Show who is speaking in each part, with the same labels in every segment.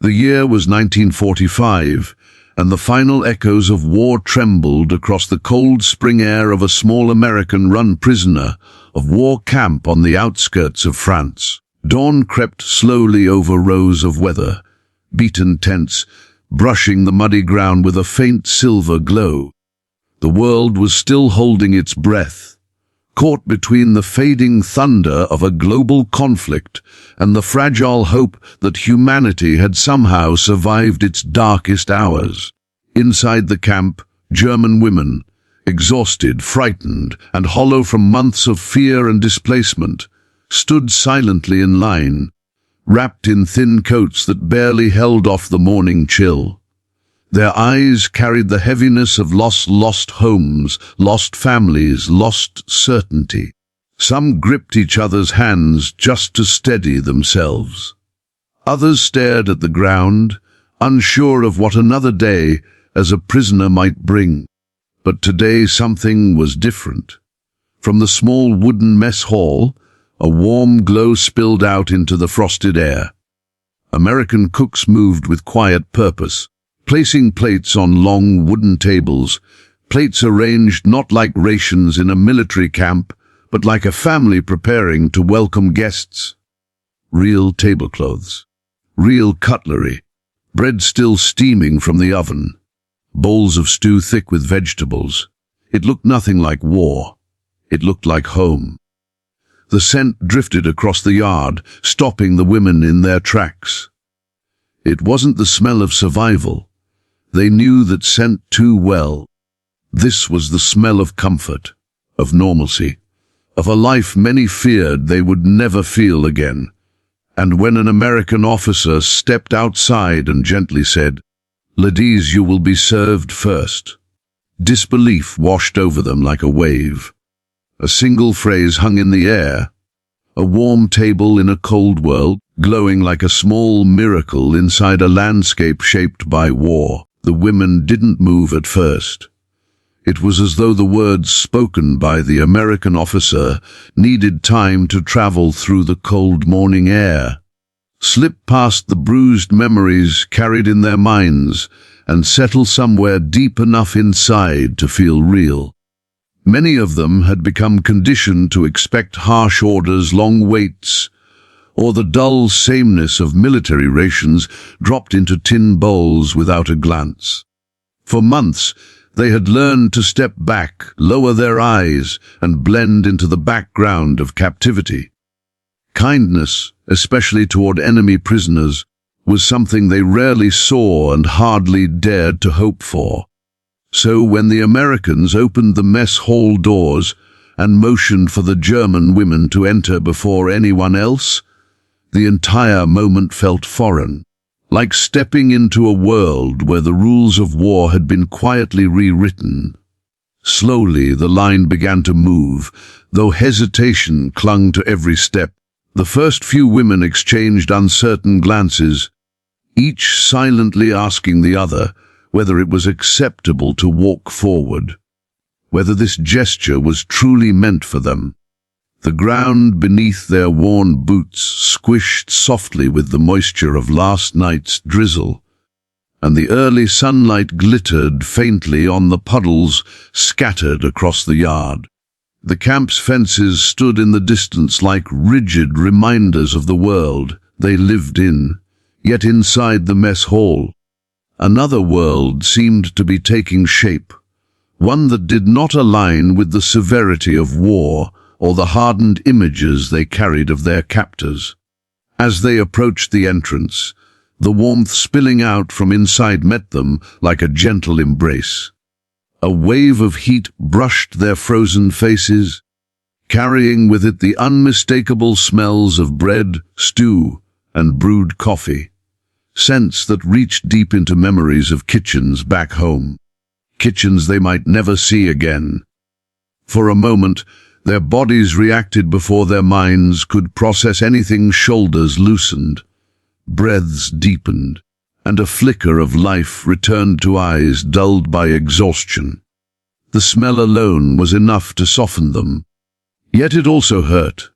Speaker 1: The year was 1945, and the final echoes of war trembled across the cold spring air of a small American-run prisoner of war camp on the outskirts of France. Dawn crept slowly over rows of weather-beaten tents, brushing the muddy ground with a faint silver glow. The world was still holding its breath, caught between the fading thunder of a global conflict and the fragile hope that humanity had somehow survived its darkest hours. Inside the camp, German women, exhausted, frightened, and hollow from months of fear and displacement, stood silently in line, wrapped in thin coats that barely held off the morning chill. Their eyes carried the heaviness of lost homes, lost families, lost certainty. Some gripped each other's hands just to steady themselves. Others stared at the ground, unsure of what another day as a prisoner might bring. But today something was different. From the small wooden mess hall, a warm glow spilled out into the frosted air. American cooks moved with quiet purpose, placing plates on long wooden tables, plates arranged not like rations in a military camp, but like a family preparing to welcome guests. Real tablecloths, real cutlery, bread still steaming from the oven, bowls of stew thick with vegetables. It looked nothing like war. It looked like home. The scent drifted across the yard, stopping the women in their tracks. It wasn't the smell of survival. They knew that scent too well. This was the smell of comfort, of normalcy, of a life many feared they would never feel again. And when an American officer stepped outside and gently said, "Ladies, you will be served first," disbelief washed over them like a wave. A single phrase hung in the air. A warm table in a cold world, glowing like a small miracle inside a landscape shaped by war. The women didn't move at first. It was as though the words spoken by the American officer needed time to travel through the cold morning air, slip past the bruised memories carried in their minds, and settle somewhere deep enough inside to feel real. Many of them had become conditioned to expect harsh orders, long waits, or the dull sameness of military rations dropped into tin bowls without a glance. For months, they had learned to step back, lower their eyes, and blend into the background of captivity. Kindness, especially toward enemy prisoners, was something they rarely saw and hardly dared to hope for. So when the Americans opened the mess hall doors and motioned for the German women to enter before anyone else, the entire moment felt foreign, like stepping into a world where the rules of war had been quietly rewritten. Slowly the line began to move, though hesitation clung to every step. The first few women exchanged uncertain glances, each silently asking the other whether it was acceptable to walk forward, whether this gesture was truly meant for them. The ground beneath their worn boots squished softly with the moisture of last night's drizzle, and the early sunlight glittered faintly on the puddles scattered across the yard. The camp's fences stood in the distance like rigid reminders of the world they lived in, yet inside the mess hall, another world seemed to be taking shape, one that did not align with the severity of war or the hardened images they carried of their captors. As they approached the entrance, the warmth spilling out from inside met them like a gentle embrace. A wave of heat brushed their frozen faces, carrying with it the unmistakable smells of bread, stew, and brewed coffee, scents that reached deep into memories of kitchens back home, kitchens they might never see again. For a moment, their bodies reacted before their minds could process anything. Shoulders loosened, breaths deepened, and a flicker of life returned to eyes dulled by exhaustion. The smell alone was enough to soften them. Yet it also hurt.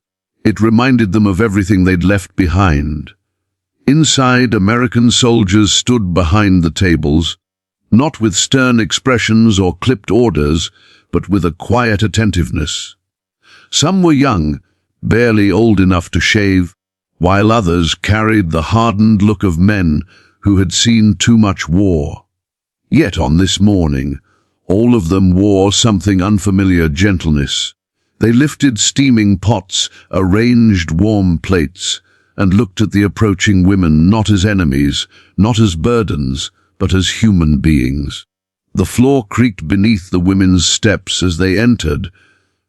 Speaker 1: It reminded them of everything they'd left behind. Inside, American soldiers stood behind the tables, not with stern expressions or clipped orders, but with a quiet attentiveness. Some were young, barely old enough to shave, while others carried the hardened look of men who had seen too much war. Yet on this morning, all of them wore something unfamiliar gentleness. They lifted steaming pots, arranged warm plates, and looked at the approaching women not as enemies, not as burdens, but as human beings. The floor creaked beneath the women's steps as they entered,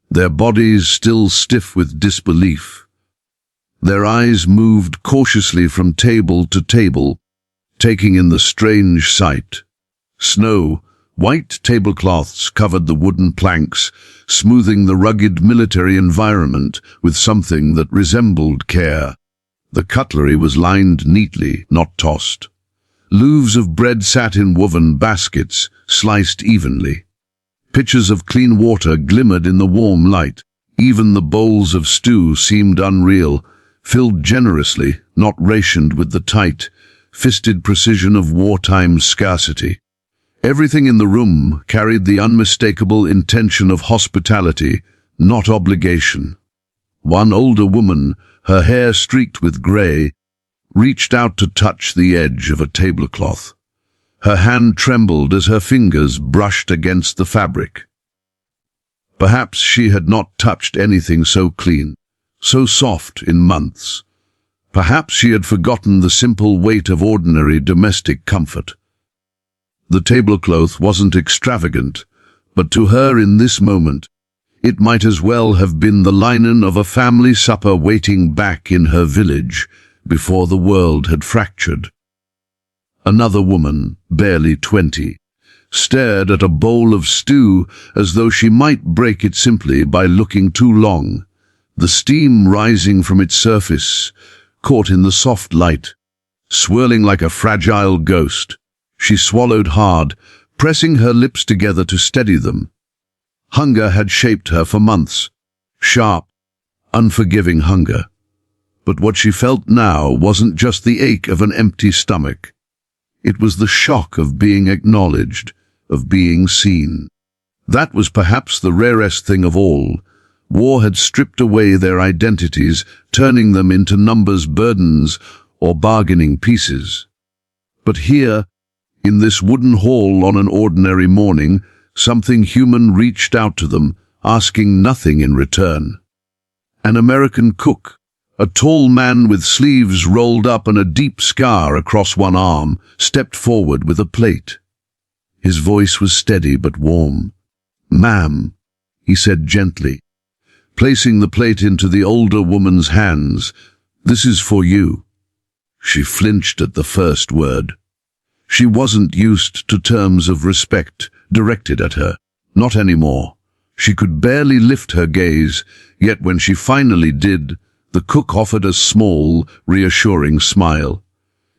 Speaker 1: their bodies still stiff with disbelief. Their eyes moved cautiously from table to table, taking in the strange sight. Snow, white tablecloths covered the wooden planks, smoothing the rugged military environment with something that resembled care. The cutlery was lined neatly, not tossed. Loaves of bread sat in woven baskets, sliced evenly. Pitchers of clean water glimmered in the warm light. Even the bowls of stew seemed unreal, filled generously, not rationed with the tight, fisted precision of wartime scarcity. Everything in the room carried the unmistakable intention of hospitality, not obligation. One older woman, her hair streaked with grey, reached out to touch the edge of a tablecloth. Her hand trembled as her fingers brushed against the fabric. Perhaps she had not touched anything so clean, so soft in months. Perhaps she had forgotten the simple weight of ordinary domestic comfort. The tablecloth wasn't extravagant, but to her in this moment, it might as well have been the linen of a family supper waiting back in her village before the world had fractured. Another woman, barely 20, stared at a bowl of stew as though she might break it simply by looking too long. The steam rising from its surface caught in the soft light, swirling like a fragile ghost. She swallowed hard, pressing her lips together to steady them. Hunger had shaped her for months, sharp, unforgiving hunger. But what she felt now wasn't just the ache of an empty stomach. It was the shock of being acknowledged, of being seen. That was perhaps the rarest thing of all. War had stripped away their identities, turning them into numbers, burdens, or bargaining pieces. But here, in this wooden hall on an ordinary morning, something human reached out to them, asking nothing in return. An American cook, a tall man with sleeves rolled up and a deep scar across one arm, stepped forward with a plate. His voice was steady but warm. "Ma'am," he said gently, placing the plate into the older woman's hands, "this is for you." She flinched at the first word. She wasn't used to terms of respect directed at her. Not anymore. She could barely lift her gaze, yet when she finally did, the cook offered a small, reassuring smile.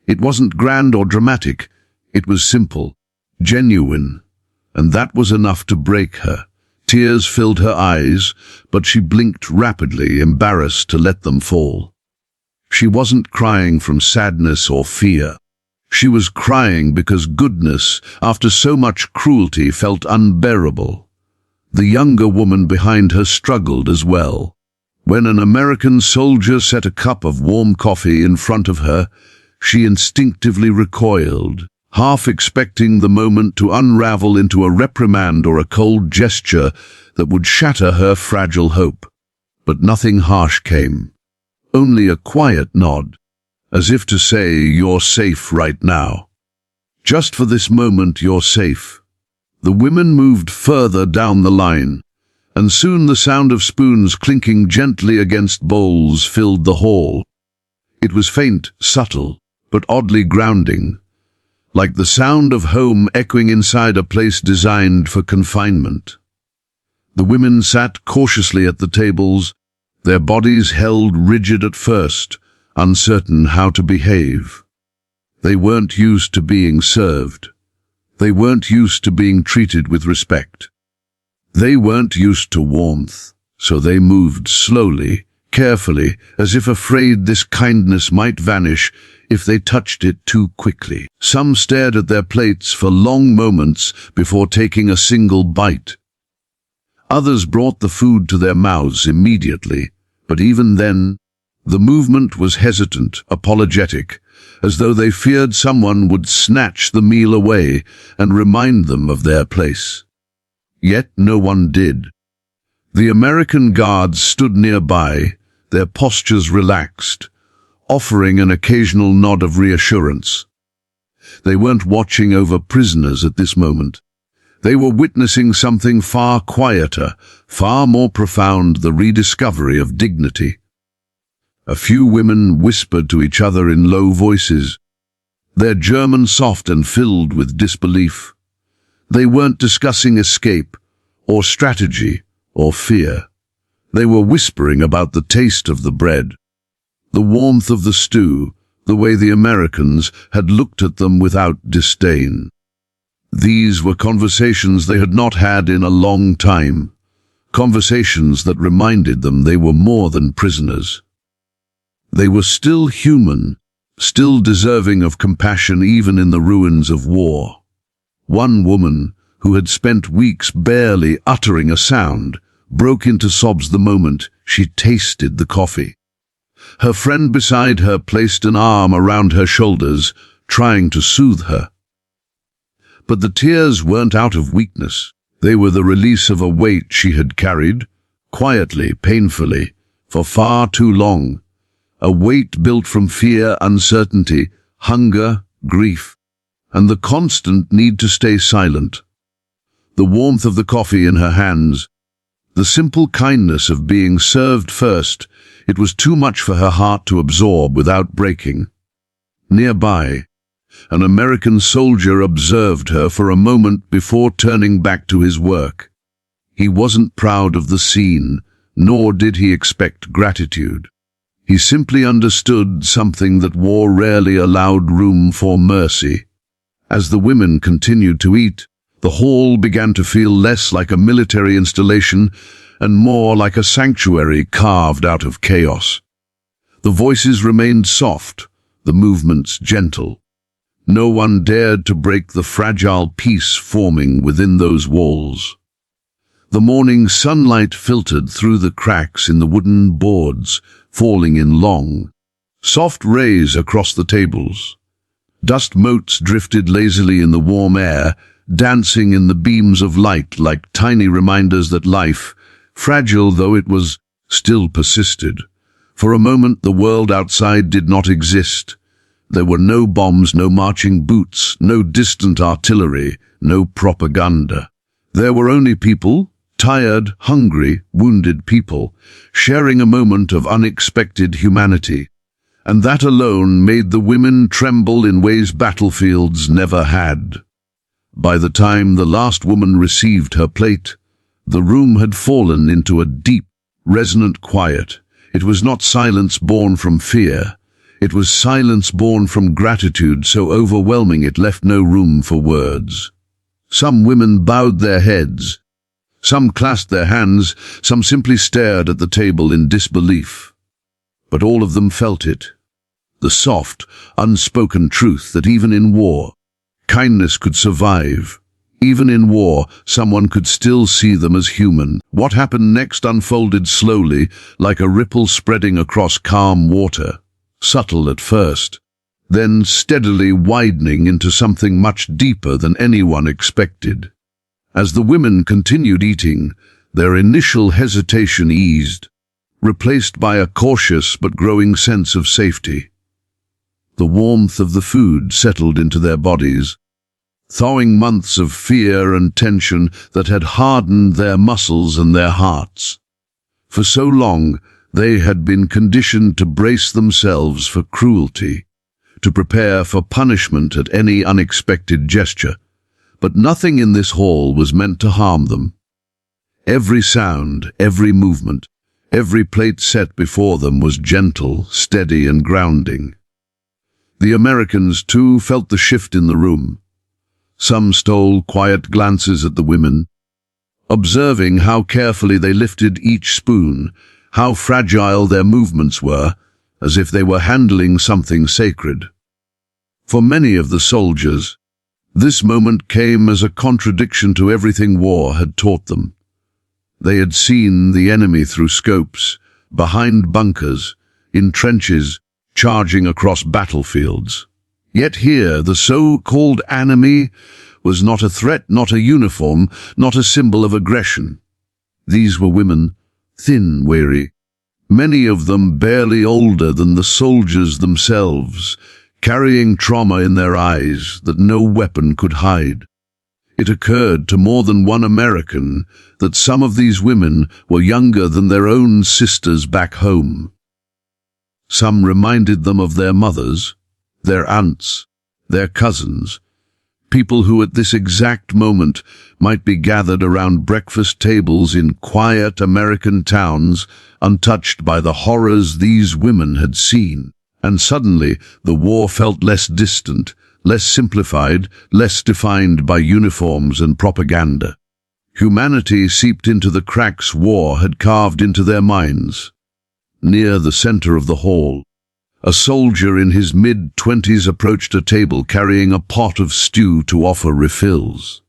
Speaker 1: It wasn't grand or dramatic. It was simple, genuine, and that was enough to break her. Tears filled her eyes, but she blinked rapidly, embarrassed to let them fall. She wasn't crying from sadness or fear. She was crying because goodness, after so much cruelty, felt unbearable. The younger woman behind her struggled as well. When an American soldier set a cup of warm coffee in front of her, she instinctively recoiled, half expecting the moment to unravel into a reprimand or a cold gesture that would shatter her fragile hope. But nothing harsh came. Only a quiet nod, as if to say, "You're safe right now. Just for this moment, you're safe." The women moved further down the line, and soon the sound of spoons clinking gently against bowls filled the hall. It was faint, subtle, but oddly grounding, like the sound of home echoing inside a place designed for confinement. The women sat cautiously at the tables, their bodies held rigid at first, uncertain how to behave. They weren't used to being served. They weren't used to being treated with respect. They weren't used to warmth, so they moved slowly, carefully, as if afraid this kindness might vanish if they touched it too quickly. Some stared at their plates for long moments before taking a single bite. Others brought the food to their mouths immediately, but even then, the movement was hesitant, apologetic, as though they feared someone would snatch the meal away and remind them of their place. Yet no one did. The American guards stood nearby, their postures relaxed, offering an occasional nod of reassurance. They weren't watching over prisoners at this moment. They were witnessing something far quieter, far more profound, the rediscovery of dignity. A few women whispered to each other in low voices, their German soft and filled with disbelief. They weren't discussing escape, or strategy, or fear. They were whispering about the taste of the bread, the warmth of the stew, the way the Americans had looked at them without disdain. These were conversations they had not had in a long time, conversations that reminded them they were more than prisoners. They were still human, still deserving of compassion even in the ruins of war. One woman, who had spent weeks barely uttering a sound, broke into sobs the moment she tasted the coffee. Her friend beside her placed an arm around her shoulders, trying to soothe her. But the tears weren't out of weakness. They were the release of a weight she had carried, quietly, painfully, for far too long. A weight built from fear, uncertainty, hunger, grief, and the constant need to stay silent. The warmth of the coffee in her hands, the simple kindness of being served first, it was too much for her heart to absorb without breaking. Nearby, an American soldier observed her for a moment before turning back to his work. He wasn't proud of the scene, nor did he expect gratitude. He simply understood something that war rarely allowed room for mercy. As the women continued to eat, the hall began to feel less like a military installation and more like a sanctuary carved out of chaos. The voices remained soft, the movements gentle. No one dared to break the fragile peace forming within those walls. The morning sunlight filtered through the cracks in the wooden boards, falling in long, soft rays across the tables. Dust motes drifted lazily in the warm air, dancing in the beams of light like tiny reminders that life, fragile though it was, still persisted. For a moment the world outside did not exist. There were no bombs, no marching boots, no distant artillery, no propaganda. There were only people, tired, hungry, wounded people, sharing a moment of unexpected humanity. And that alone made the women tremble in ways battlefields never had. By the time the last woman received her plate, the room had fallen into a deep, resonant quiet. It was not silence born from fear. It was silence born from gratitude so overwhelming it left no room for words. Some women bowed their heads. Some clasped their hands, some simply stared at the table in disbelief. But all of them felt it. The soft, unspoken truth that even in war, kindness could survive. Even in war, someone could still see them as human. What happened next unfolded slowly, like a ripple spreading across calm water. Subtle at first, then steadily widening into something much deeper than anyone expected. As the women continued eating, their initial hesitation eased, replaced by a cautious but growing sense of safety. The warmth of the food settled into their bodies, thawing months of fear and tension that had hardened their muscles and their hearts. For so long, they had been conditioned to brace themselves for cruelty, to prepare for punishment at any unexpected gesture. But nothing in this hall was meant to harm them. Every sound, every movement, every plate set before them was gentle, steady, and grounding. The Americans, too, felt the shift in the room. Some stole quiet glances at the women, observing how carefully they lifted each spoon, how fragile their movements were, as if they were handling something sacred. For many of the soldiers, this moment came as a contradiction to everything war had taught them. They had seen the enemy through scopes, behind bunkers, in trenches, charging across battlefields. Yet here, the so-called enemy was not a threat, not a uniform, not a symbol of aggression. These were women, thin, weary, many of them barely older than the soldiers themselves, carrying trauma in their eyes that no weapon could hide. It occurred to more than one American that some of these women were younger than their own sisters back home. Some reminded them of their mothers, their aunts, their cousins, people who at this exact moment might be gathered around breakfast tables in quiet American towns, untouched by the horrors these women had seen. And suddenly the war felt less distant, less simplified, less defined by uniforms and propaganda. Humanity seeped into the cracks war had carved into their minds. Near the center of the hall, a soldier in his mid-20s approached a table carrying a pot of stew to offer refills.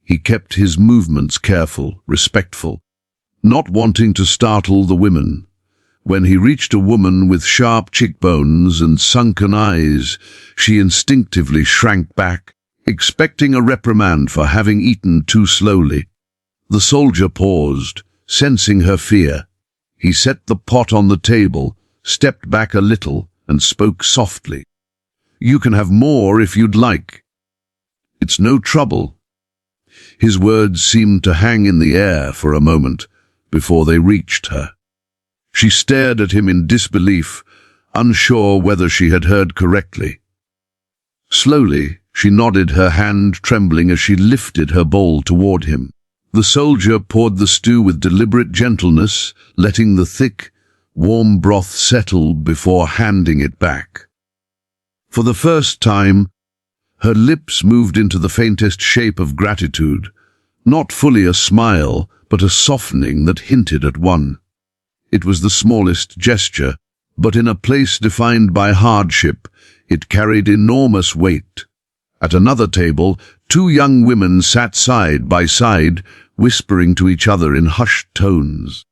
Speaker 1: He kept his movements careful, respectful, not wanting to startle the women. When he reached a woman with sharp cheekbones and sunken eyes, she instinctively shrank back, expecting a reprimand for having eaten too slowly. The soldier paused, sensing her fear. He set the pot on the table, stepped back a little, and spoke softly. "You can have more if you'd like. It's no trouble." His words seemed to hang in the air for a moment before they reached her. She stared at him in disbelief, unsure whether she had heard correctly. Slowly, she nodded, her hand trembling as she lifted her bowl toward him. The soldier poured the stew with deliberate gentleness, letting the thick, warm broth settle before handing it back. For the first time, her lips moved into the faintest shape of gratitude, not fully a smile, but a softening that hinted at one. It was the smallest gesture, but in a place defined by hardship, it carried enormous weight. At another table, two young women sat side by side, whispering to each other in hushed tones.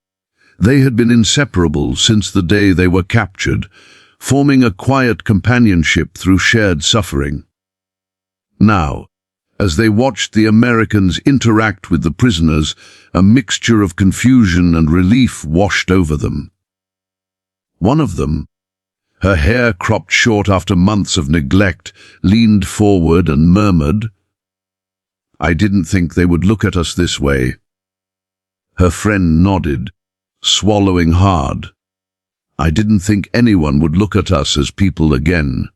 Speaker 1: They had been inseparable since the day they were captured, forming a quiet companionship through shared suffering. Now, as they watched the Americans interact with the prisoners, a mixture of confusion and relief washed over them. One of them, her hair cropped short after months of neglect, leaned forward and murmured, "I didn't think they would look at us this way." Her friend nodded, swallowing hard. "I didn't think anyone would look at us as people again."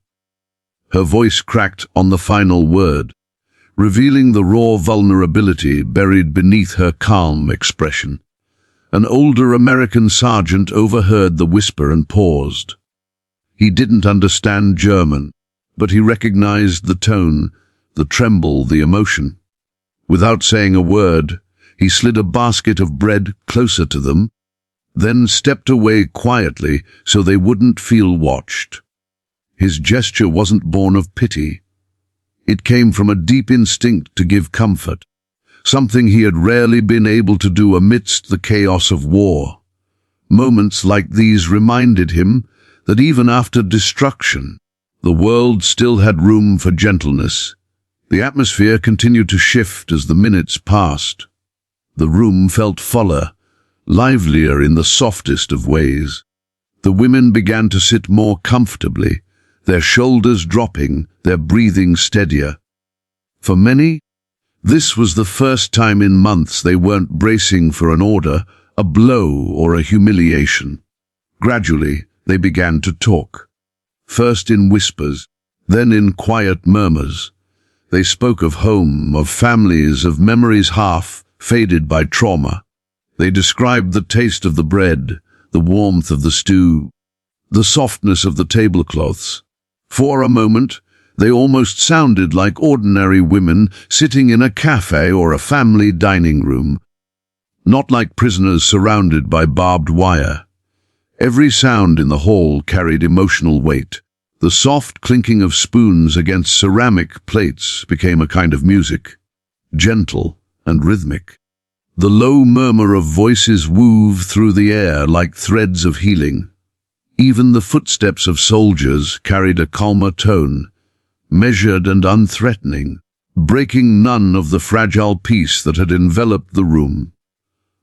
Speaker 1: Her voice cracked on the final word, revealing the raw vulnerability buried beneath her calm expression. An older American sergeant overheard the whisper and paused. He didn't understand German, but he recognized the tone, the tremble, the emotion. Without saying a word, he slid a basket of bread closer to them, then stepped away quietly so they wouldn't feel watched. His gesture wasn't born of pity. It came from a deep instinct to give comfort, something he had rarely been able to do amidst the chaos of war. Moments like these reminded him that even after destruction, the world still had room for gentleness. The atmosphere continued to shift as the minutes passed. The room felt fuller, livelier in the softest of ways. The women began to sit more comfortably, their shoulders dropping, their breathing steadier. For many, this was the first time in months they weren't bracing for an order, a blow, or a humiliation. Gradually, they began to talk. First in whispers, then in quiet murmurs. They spoke of home, of families, of memories half faded by trauma. They described the taste of the bread, the warmth of the stew, the softness of the tablecloths. For a moment, they almost sounded like ordinary women sitting in a cafe or a family dining room, not like prisoners surrounded by barbed wire. Every sound in the hall carried emotional weight. The soft clinking of spoons against ceramic plates became a kind of music, gentle and rhythmic. The low murmur of voices wove through the air like threads of healing. Even the footsteps of soldiers carried a calmer tone, measured and unthreatening, breaking none of the fragile peace that had enveloped the room.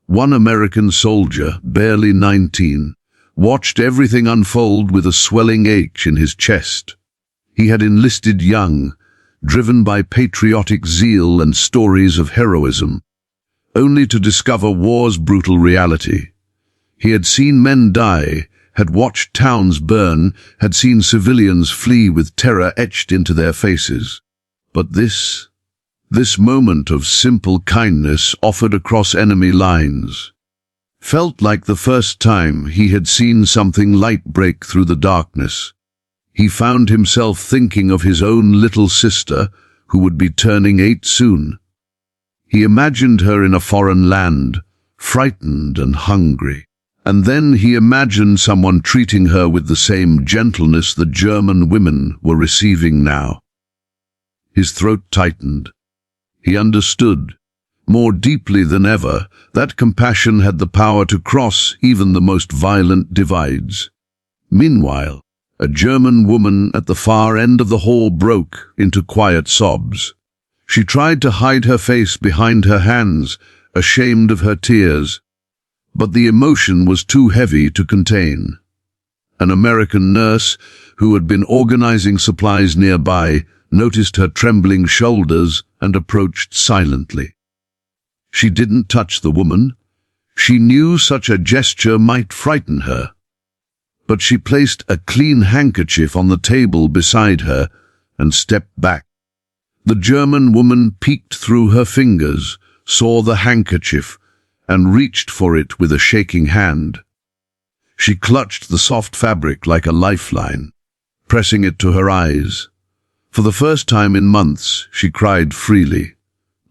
Speaker 1: One American soldier, barely 19, watched everything unfold with a swelling ache in his chest. He had enlisted young, driven by patriotic zeal and stories of heroism, only to discover war's brutal reality. He had seen men die, had watched towns burn, had seen civilians flee with terror etched into their faces. But this moment of simple kindness offered across enemy lines felt like the first time he had seen something light break through the darkness. He found himself thinking of his own little sister, who would be turning 8 soon. He imagined her in a foreign land, frightened and hungry. And then he imagined someone treating her with the same gentleness the German women were receiving now. His throat tightened. He understood, more deeply than ever, that compassion had the power to cross even the most violent divides. Meanwhile, a German woman at the far end of the hall broke into quiet sobs. She tried to hide her face behind her hands, ashamed of her tears. But the emotion was too heavy to contain. An American nurse, who had been organizing supplies nearby, noticed her trembling shoulders and approached silently. She didn't touch the woman. She knew such a gesture might frighten her. But she placed a clean handkerchief on the table beside her and stepped back. The German woman peeked through her fingers, saw the handkerchief, and reached for it with a shaking hand. She clutched the soft fabric like a lifeline, pressing it to her eyes. For the first time in months, she cried freely,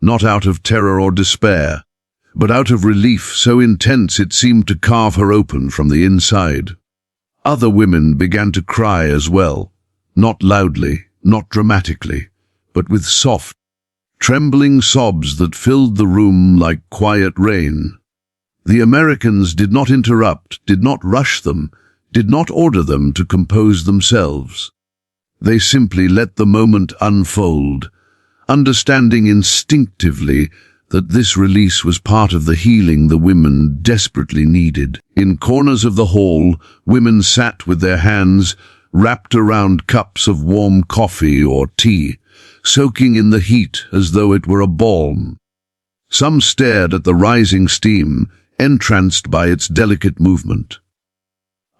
Speaker 1: not out of terror or despair, but out of relief so intense it seemed to carve her open from the inside. Other women began to cry as well, not loudly, not dramatically, but with soft, trembling sobs that filled the room like quiet rain. The Americans did not interrupt, did not rush them, did not order them to compose themselves. They simply let the moment unfold, understanding instinctively that this release was part of the healing the women desperately needed. In corners of the hall, women sat with their hands wrapped around cups of warm coffee or tea, soaking in the heat as though it were a balm. Some stared at the rising steam, entranced by its delicate movement.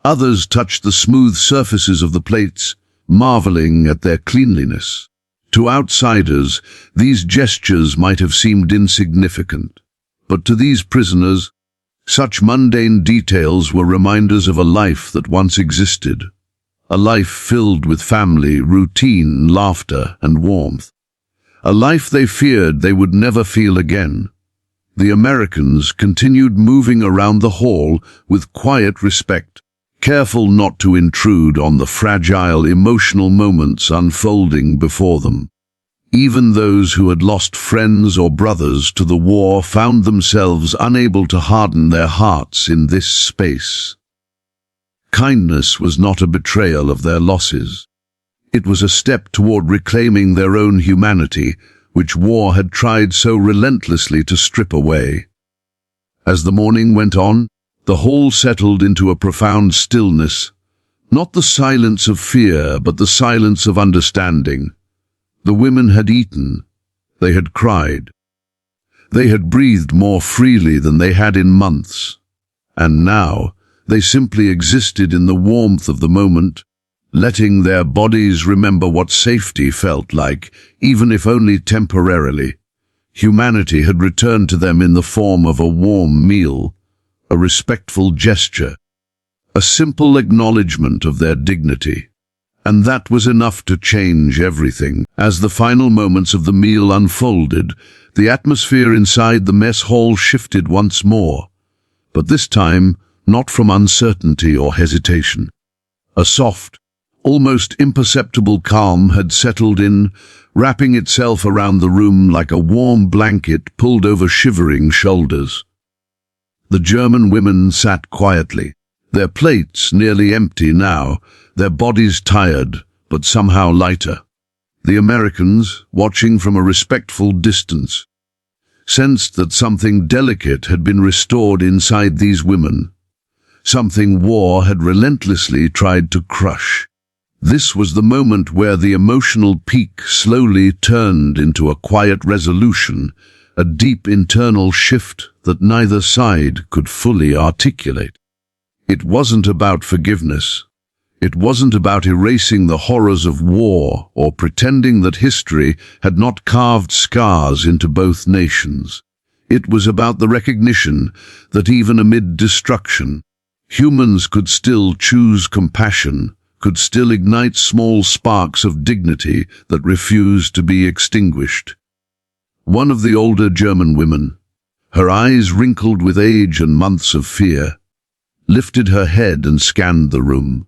Speaker 1: Others touched the smooth surfaces of the plates, marveling at their cleanliness. To outsiders, these gestures might have seemed insignificant, but to these prisoners, such mundane details were reminders of a life that once existed, a life filled with family, routine, laughter, and warmth, a life they feared they would never feel again. The Americans continued moving around the hall with quiet respect, careful not to intrude on the fragile emotional moments unfolding before them. Even those who had lost friends or brothers to the war found themselves unable to harden their hearts in this space. Kindness was not a betrayal of their losses. It was a step toward reclaiming their own humanity, which war had tried so relentlessly to strip away. As the morning went on, the hall settled into a profound stillness, not the silence of fear, but the silence of understanding. The women had eaten, they had cried. They had breathed more freely than they had in months, and now they simply existed in the warmth of the moment, letting their bodies remember what safety felt like, even if only temporarily. Humanity had returned to them in the form of a warm meal, a respectful gesture, a simple acknowledgement of their dignity. And that was enough to change everything. As the final moments of the meal unfolded, the atmosphere inside the mess hall shifted once more. But this time, not from uncertainty or hesitation. A soft, almost imperceptible calm had settled in, wrapping itself around the room like a warm blanket pulled over shivering shoulders. The German women sat quietly, their plates nearly empty now, their bodies tired, but somehow lighter. The Americans, watching from a respectful distance, sensed that something delicate had been restored inside these women, something war had relentlessly tried to crush. This was the moment where the emotional peak slowly turned into a quiet resolution, a deep internal shift that neither side could fully articulate. It wasn't about forgiveness. It wasn't about erasing the horrors of war or pretending that history had not carved scars into both nations. It was about the recognition that even amid destruction, humans could still choose compassion, could still ignite small sparks of dignity that refused to be extinguished. One of the older German women, her eyes wrinkled with age and months of fear, lifted her head and scanned the room.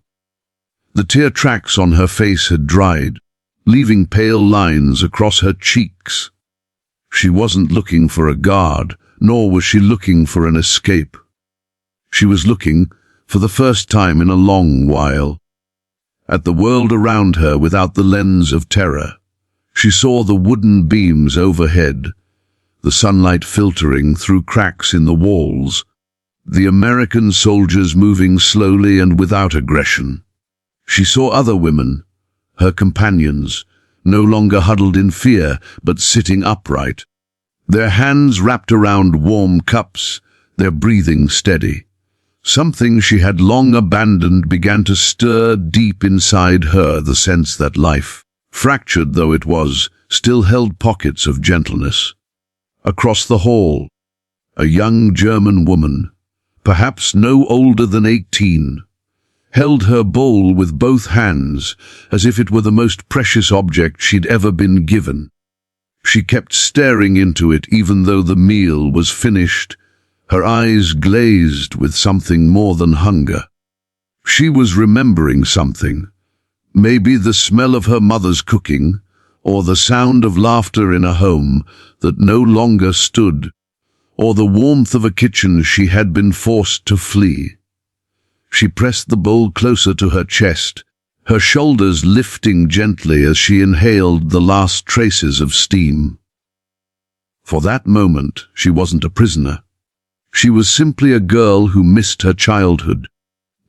Speaker 1: The tear tracks on her face had dried, leaving pale lines across her cheeks. She wasn't looking for a guard, nor was she looking for an escape. She was looking, for the first time in a long while, at the world around her without the lens of terror. She saw the wooden beams overhead, the sunlight filtering through cracks in the walls, the American soldiers moving slowly and without aggression. She saw other women, her companions, no longer huddled in fear, but sitting upright, their hands wrapped around warm cups, their breathing steady. Something she had long abandoned began to stir deep inside her, the sense that life, fractured though it was, still held pockets of gentleness. Across the hall, a young German woman, perhaps no older than 18, held her bowl with both hands as if it were the most precious object she'd ever been given. She kept staring into it even though the meal was finished, her eyes glazed with something more than hunger. She was remembering something, maybe the smell of her mother's cooking, or the sound of laughter in a home that no longer stood, or the warmth of a kitchen she had been forced to flee. She pressed the bowl closer to her chest, her shoulders lifting gently as she inhaled the last traces of steam. For that moment, she wasn't a prisoner. She was simply a girl who missed her childhood.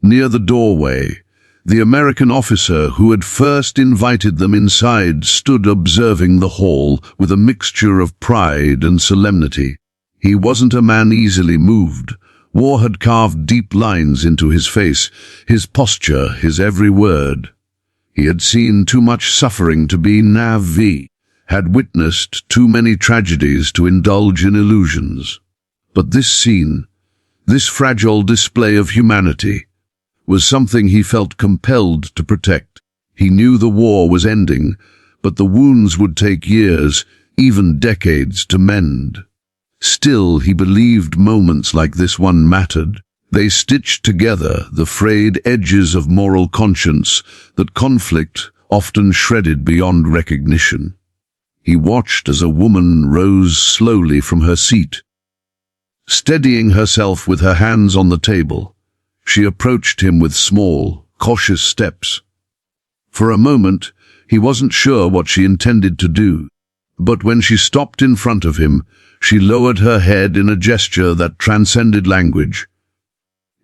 Speaker 1: Near the doorway, the American officer who had first invited them inside stood observing the hall with a mixture of pride and solemnity. He wasn't a man easily moved. War had carved deep lines into his face, his posture, his every word. He had seen too much suffering to be naïve, had witnessed too many tragedies to indulge in illusions. But this scene, this fragile display of humanity, was something he felt compelled to protect. He knew the war was ending, but the wounds would take years, even decades, to mend. Still, he believed moments like this one mattered. They stitched together the frayed edges of moral conscience that conflict often shredded beyond recognition. He watched as a woman rose slowly from her seat. Steadying herself with her hands on the table, she approached him with small, cautious steps. For a moment, he wasn't sure what she intended to do, but when she stopped in front of him, she lowered her head in a gesture that transcended language.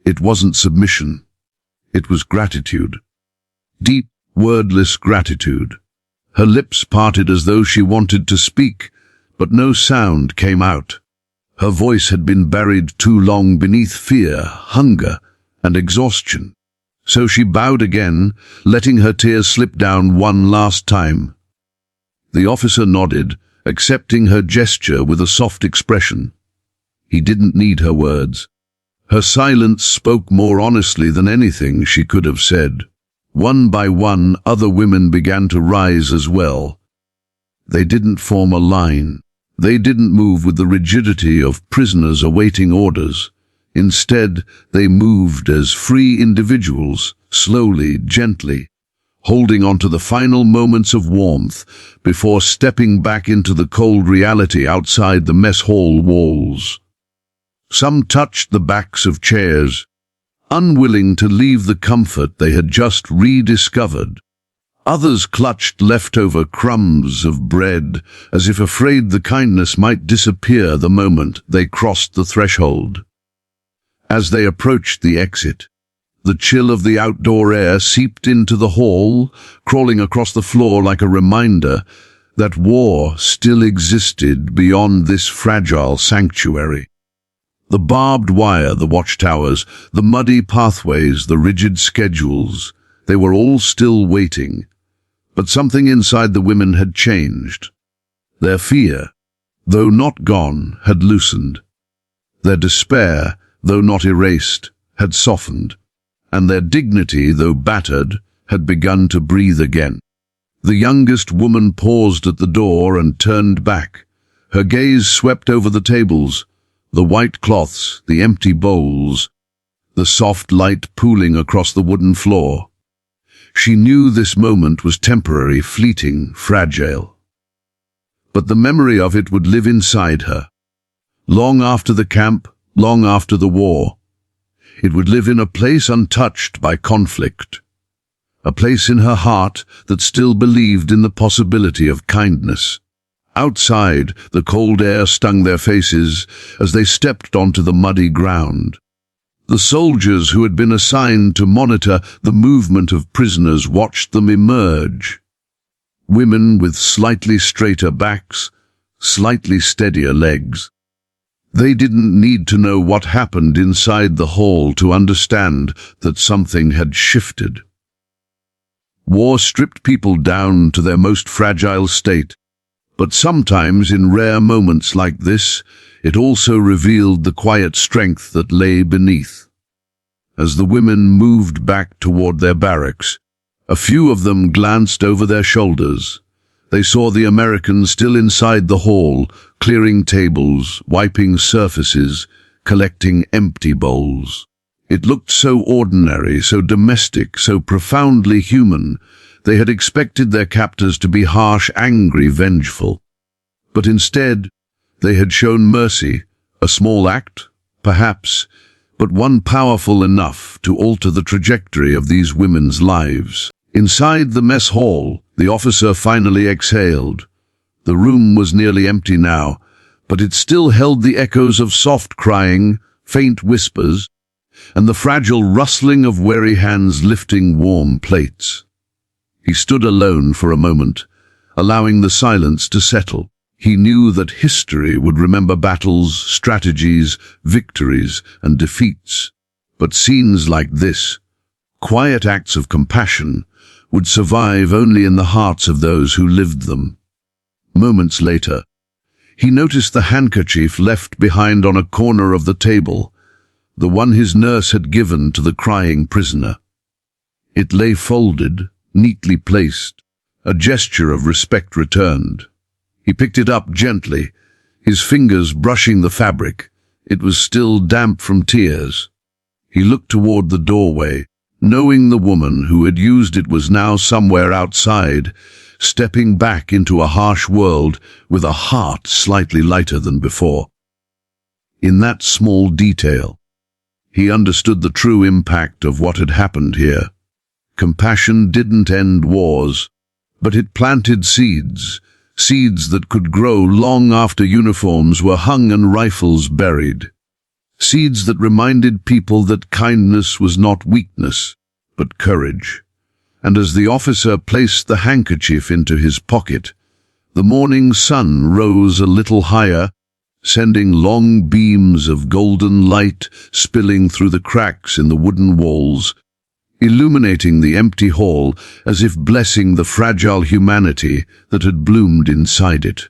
Speaker 1: It wasn't submission. It was gratitude. Deep, wordless gratitude. Her lips parted as though she wanted to speak, but no sound came out. Her voice had been buried too long beneath fear, hunger, and exhaustion. So she bowed again, letting her tears slip down one last time. The officer nodded, accepting her gesture with a soft expression. He didn't need her words. Her silence spoke more honestly than anything she could have said. One by one, other women began to rise as well. They didn't form a line. They didn't move with the rigidity of prisoners awaiting orders. Instead, they moved as free individuals, slowly, gently, holding on to the final moments of warmth before stepping back into the cold reality outside the mess hall walls. Some touched the backs of chairs, unwilling to leave the comfort they had just rediscovered. Others clutched leftover crumbs of bread, as if afraid the kindness might disappear the moment they crossed the threshold. As they approached the exit, the chill of the outdoor air seeped into the hall, crawling across the floor like a reminder that war still existed beyond this fragile sanctuary. The barbed wire, the watchtowers, the muddy pathways, the rigid schedules, they were all still waiting. But something inside the women had changed. Their fear, though not gone, had loosened. Their despair, though not erased, had softened. And their dignity, though battered, had begun to breathe again. The youngest woman paused at the door and turned back. Her gaze swept over the tables, the white cloths, the empty bowls, the soft light pooling across the wooden floor. She knew this moment was temporary, fleeting, fragile. But the memory of it would live inside her. Long after the camp, long after the war, it would live in a place untouched by conflict. A place in her heart that still believed in the possibility of kindness. Outside, the cold air stung their faces as they stepped onto the muddy ground. The soldiers who had been assigned to monitor the movement of prisoners watched them emerge. Women with slightly straighter backs, slightly steadier legs. They didn't need to know what happened inside the hall to understand that something had shifted. War stripped people down to their most fragile state. But sometimes, in rare moments like this, it also revealed the quiet strength that lay beneath. As the women moved back toward their barracks, a few of them glanced over their shoulders. They saw the Americans still inside the hall, clearing tables, wiping surfaces, collecting empty bowls. It looked so ordinary, so domestic, so profoundly human. They had expected their captors to be harsh, angry, vengeful. But instead, they had shown mercy, a small act, perhaps, but one powerful enough to alter the trajectory of these women's lives. Inside the mess hall, the officer finally exhaled. The room was nearly empty now, but it still held the echoes of soft crying, faint whispers, and the fragile rustling of weary hands lifting warm plates. He stood alone for a moment, allowing the silence to settle. He knew that history would remember battles, strategies, victories, and defeats. But scenes like this, quiet acts of compassion, would survive only in the hearts of those who lived them. Moments later, he noticed the handkerchief left behind on a corner of the table, the one his nurse had given to the crying prisoner. It lay folded, neatly placed, a gesture of respect returned. He picked it up gently, his fingers brushing the fabric. It was still damp from tears. He looked toward the doorway, knowing the woman who had used it was now somewhere outside, stepping back into a harsh world with a heart slightly lighter than before. In that small detail, he understood the true impact of what had happened here. Compassion didn't end wars, but it planted seeds, seeds that could grow long after uniforms were hung and rifles buried. Seeds that reminded people that kindness was not weakness, but courage. And as the officer placed the handkerchief into his pocket, the morning sun rose a little higher, sending long beams of golden light spilling through the cracks in the wooden walls, illuminating the empty hall as if blessing the fragile humanity that had bloomed inside it.